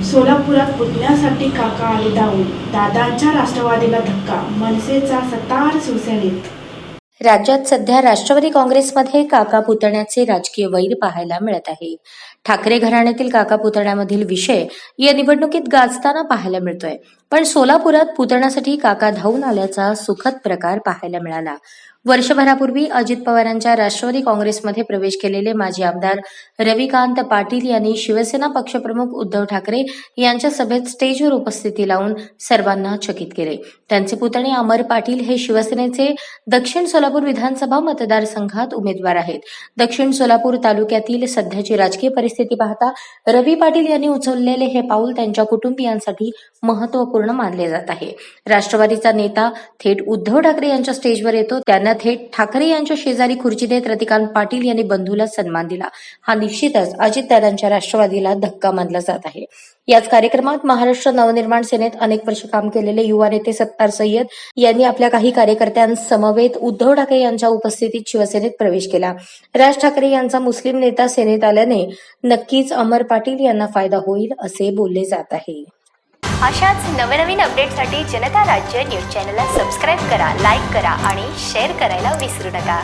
सोलापुरात पुतण्यासाठी काका आले धावून, दादांच्या राष्ट्रवादीला धक्का, मनसेचा सतार शिवसेनेत. राज्यात सध्या राष्ट्रवादी काँग्रेसमध्ये काका पुतण्याचे राजकीय वैर पाहायला मिळत आहे. ठाकरे घराण्यातील काका पुतण्यामधील विषय या निवडणुकीत गाजताना पाहायला मिळतोय. पण सोलापुरात पुतण्यासाठी काका धावून आल्याचा सुखद प्रकार पाहायला मिळाला. वर्षभरापूर्वी अजित पवारांच्या राष्ट्रवादी काँग्रेसमध्ये प्रवेश केलेले माजी आमदार रविकांत पाटील यांनी शिवसेना पक्षप्रमुख उद्धव ठाकरे यांच्या सभेत स्टेजवर उपस्थिती लावून सर्वांना चकित केले. त्यांचे पुतणे अमर पाटील हे शिवसेनेचे दक्षिण सोलापूर विधानसभा मतदारसंघात उमेदवार आहेत. दक्षिण सोलापूर तालुक्यातील सध्याची राजकीय परिस्थिती पाहता रवी पाटील यांनी उचललेले हे पाऊल त्यांच्या कुटुंबियांसाठी महत्त्वपूर्ण मानले जात आहे. राष्ट्रवादीचा नेता थेट उद्धव ठाकरे यांच्या स्टेजवर येतो. त्यांना थेट ठाकरे यांच्या शेजारी खुर्ची देत रतिकांत पाटील यांनी बंधूला सन्मान दिला. हा निश्चितच अजितदादांच्या राष्ट्रवादीला धक्का मानला जात आहे. याच कार्यक्रमात महाराष्ट्र नवनिर्माण सेनेत अनेक वर्ष काम केलेले युवा नेते सत्तार सय्यद यांनी आपल्या काही कार्यकर्त्यांसमवेत उद्धव ठाकरे यांच्या उपस्थितीत शिवसेनेत प्रवेश केला. राज ठाकरे यांचा मुस्लिम नेता सेनेत आल्याने नक्कीच अमर पाटील यांना फायदा होईल असे बोलले जात आहे. अशाच नवनवीन अपडेटसाठी जनता राज्य न्यूज चॅनलला सबस्क्राईब करा, लाईक करा आणि शेअर करायला विसरू नका.